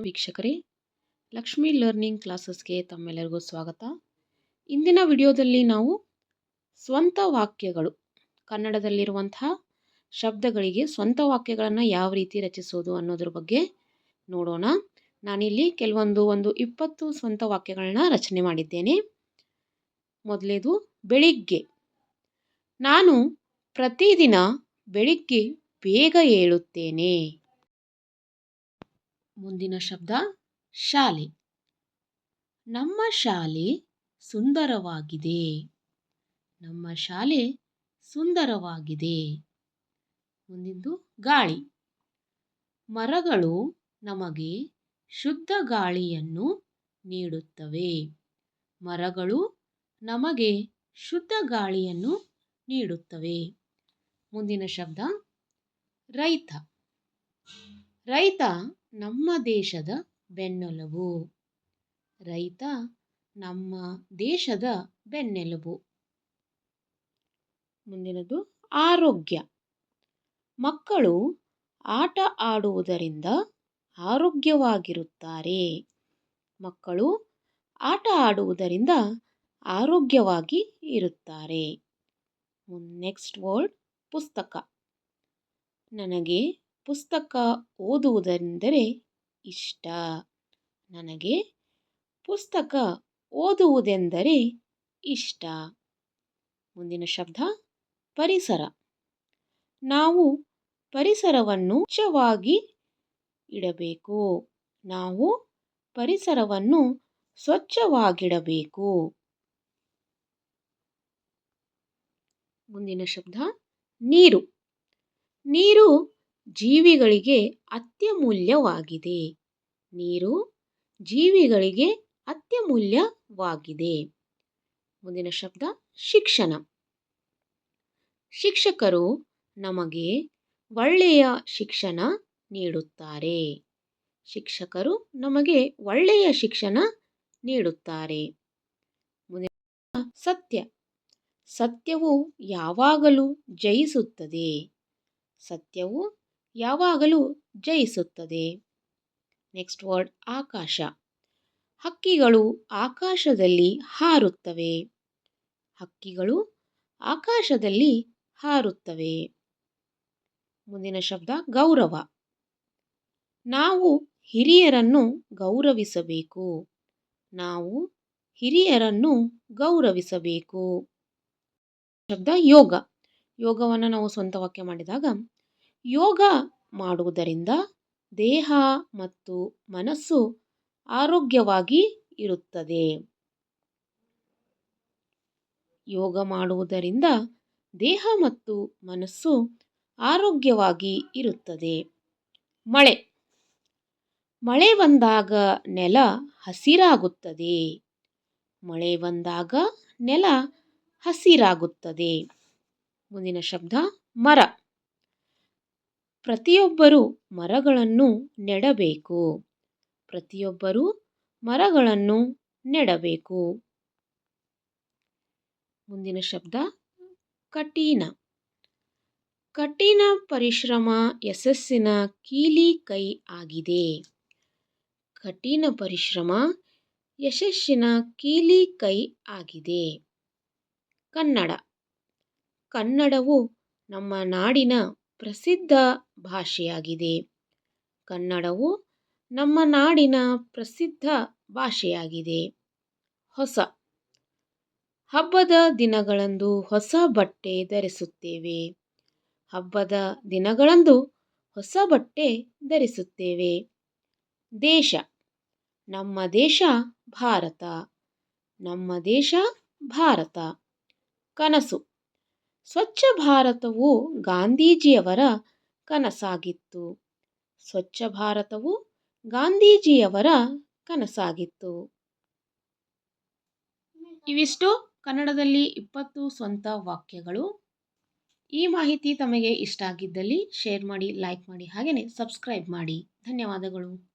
ವೀಕ್ಷಕರೇ, ಲಕ್ಷ್ಮಿ ಲರ್ನಿಂಗ್ ಕ್ಲಾಸಸ್ಗೆ ತಮ್ಮೆಲ್ಲರಿಗೂ ಸ್ವಾಗತ. ಇಂದಿನ ವಿಡಿಯೋದಲ್ಲಿ ನಾವು ಸ್ವಂತ ವಾಕ್ಯಗಳು, ಕನ್ನಡದಲ್ಲಿರುವಂತಹ ಶಬ್ದಗಳಿಗೆ ಸ್ವಂತ ವಾಕ್ಯಗಳನ್ನು ಯಾವ ರೀತಿ ರಚಿಸೋದು ಅನ್ನೋದ್ರ ಬಗ್ಗೆ ನೋಡೋಣ. ನಾನಿಲ್ಲಿ ಕೆಲವೊಂದು 20 ಸ್ವಂತ ವಾಕ್ಯಗಳನ್ನ ರಚನೆ ಮಾಡಿದ್ದೇನೆ. ಮೊದಲೇದು ಬೆಳಿಗ್ಗೆ. ನಾನು ಪ್ರತಿದಿನ ಬೆಳಿಗ್ಗೆ ಬೇಗ ಏಳುತ್ತೇನೆ. ಮುಂದಿನ ಶಬ್ದ ಶಾಲೆ. ನಮ್ಮ ಶಾಲೆ ಸುಂದರವಾಗಿದೆ. ನಮ್ಮ ಶಾಲೆ ಸುಂದರವಾಗಿದೆ. ಮುಂದಿದ್ದು ಗಾಳಿ. ಮರಗಳು ನಮಗೆ ಶುದ್ಧ ಗಾಳಿಯನ್ನು ನೀಡುತ್ತವೆ. ಮರಗಳು ನಮಗೆ ಶುದ್ಧ ಗಾಳಿಯನ್ನು ನೀಡುತ್ತವೆ. ಮುಂದಿನ ಶಬ್ದ ರೈತ. ರೈತ ನಮ್ಮ ದೇಶದ ಬೆನ್ನೆಲುಬು. ರೈತ ನಮ್ಮ ದೇಶದ ಬೆನ್ನೆಲುಬು. ಮುಂದಿನದು ಆರೋಗ್ಯ. ಮಕ್ಕಳು ಆಟ ಆಡುವುದರಿಂದ ಆರೋಗ್ಯವಾಗಿರುತ್ತಾರೆ. ಮಕ್ಕಳು ಆಟ ಆಡುವುದರಿಂದ ಆರೋಗ್ಯವಾಗಿ ಇರುತ್ತಾರೆ. ನೆಕ್ಸ್ಟ್ ವರ್ಡ್ ಪುಸ್ತಕ. ನನಗೆ ಪುಸ್ತಕ ಓದುವುದೆಂದರೆ ಇಷ್ಟ. ನನಗೆ ಪುಸ್ತಕ ಓದುವುದೆಂದರೆ ಇಷ್ಟ. ಮುಂದಿನ ಶಬ್ದ ಪರಿಸರ. ನಾವು ಪರಿಸರವನ್ನು ಸ್ವಚ್ಛವಾಗಿ ಇಡಬೇಕು. ನಾವು ಪರಿಸರವನ್ನು ಸ್ವಚ್ಛವಾಗಿಡಬೇಕು. ಮುಂದಿನ ಶಬ್ದ ನೀರು. ನೀರು ಜೀವಿಗಳಿಗೆ ಅತ್ಯಮೂಲ್ಯವಾಗಿದೆ. ನೀರು ಜೀವಿಗಳಿಗೆ ಅತ್ಯಮೂಲ್ಯವಾಗಿದೆ. ಮುಂದಿನ ಶಬ್ದ ಶಿಕ್ಷಣ. ಶಿಕ್ಷಕರು ನಮಗೆ ಒಳ್ಳೆಯ ಶಿಕ್ಷಣ ನೀಡುತ್ತಾರೆ. ಶಿಕ್ಷಕರು ನಮಗೆ ಒಳ್ಳೆಯ ಶಿಕ್ಷಣ ನೀಡುತ್ತಾರೆ. ಮುಂದಿನ ಸತ್ಯ. ಸತ್ಯವು ಯಾವಾಗಲೂ ಜಯಿಸುತ್ತದೆ. ಸತ್ಯವು ಯಾವಾಗಲೂ ಜಯಿಸುತ್ತದೆ. ನೆಕ್ಸ್ಟ್ ವರ್ಡ್ ಆಕಾಶ. ಹಕ್ಕಿಗಳು ಆಕಾಶದಲ್ಲಿ ಹಾರುತ್ತವೆ. ಹಕ್ಕಿಗಳು ಆಕಾಶದಲ್ಲಿ ಹಾರುತ್ತವೆ. ಮುಂದಿನ ಶಬ್ದ ಗೌರವ. ನಾವು ಹಿರಿಯರನ್ನು ಗೌರವಿಸಬೇಕು. ನಾವು ಹಿರಿಯರನ್ನು ಗೌರವಿಸಬೇಕು. ಶಬ್ದ ಯೋಗ. ಯೋಗವನ್ನು ನಾವು ಸ್ವಂತ ವಾಕ್ಯ ಮಾಡಿದಾಗ, ಯೋಗ ಮಾಡುವುದರಿಂದ ದೇಹ ಮತ್ತು ಮನಸ್ಸು ಆರೋಗ್ಯವಾಗಿ ಇರುತ್ತದೆ. ಯೋಗ ಮಾಡುವುದರಿಂದ ದೇಹ ಮತ್ತು ಮನಸ್ಸು ಆರೋಗ್ಯವಾಗಿ ಇರುತ್ತದೆ. ಮಳೆ. ಮಳೆ ಬಂದಾಗ ನೆಲ ಹಸಿರಾಗುತ್ತದೆ. ಮಳೆ ಬಂದಾಗ ನೆಲ ಹಸಿರಾಗುತ್ತದೆ. ಮುಂದಿನ ಶಬ್ದ ಮರ. ಪ್ರತಿಯೊಬ್ಬರು ಮರಗಳನ್ನು ನೆಡಬೇಕು. ಪ್ರತಿಯೊಬ್ಬರು ಮರಗಳನ್ನು ನೆಡಬೇಕು. ಮುಂದಿನ ಶಬ್ದ ಕಠಿಣ. ಕಠಿಣ ಪರಿಶ್ರಮ ಯಶಸ್ಸಿನ ಕೀಲಿ ಕೈ ಆಗಿದೆ. ಕಠಿಣ ಪರಿಶ್ರಮ ಯಶಸ್ಸಿನ ಕೀಲಿ ಕೈ ಆಗಿದೆ. ಕನ್ನಡ. ಕನ್ನಡವು ನಮ್ಮ ನಾಡಿನ ಪ್ರಸಿದ್ಧ ಭಾಷೆಯಾಗಿದೆ. ಕನ್ನಡವು ನಮ್ಮ ನಾಡಿನ ಪ್ರಸಿದ್ಧ ಭಾಷೆಯಾಗಿದೆ. ಹೊಸ. ಹಬ್ಬದ ದಿನಗಳಂದು ಹೊಸ ಬಟ್ಟೆ ಧರಿಸುತ್ತೇವೆ. ಹಬ್ಬದ ದಿನಗಳಂದು ಹೊಸ ಬಟ್ಟೆ ಧರಿಸುತ್ತೇವೆ. ದೇಶ. ನಮ್ಮ ದೇಶ ಭಾರತ. ನಮ್ಮ ದೇಶ ಭಾರತ. ಕನಸು. ಸ್ವಚ್ಛ ಭಾರತವು ಗಾಂಧೀಜಿಯವರ ಕನಸಾಗಿತ್ತು. ಸ್ವಚ್ಛ ಭಾರತವು ಗಾಂಧೀಜಿಯವರ ಕನಸಾಗಿತ್ತು. ಇವಿಷ್ಟು ಕನ್ನಡದಲ್ಲಿ 20 ಸ್ವಂತ ವಾಕ್ಯಗಳು. ಈ ಮಾಹಿತಿ ತಮಗೆ ಇಷ್ಟ ಆಗಿದ್ದಲ್ಲಿ ಶೇರ್ ಮಾಡಿ, ಲೈಕ್ ಮಾಡಿ, ಹಾಗೆಯೇ ಸಬ್ಸ್ಕ್ರೈಬ್ ಮಾಡಿ. ಧನ್ಯವಾದಗಳು.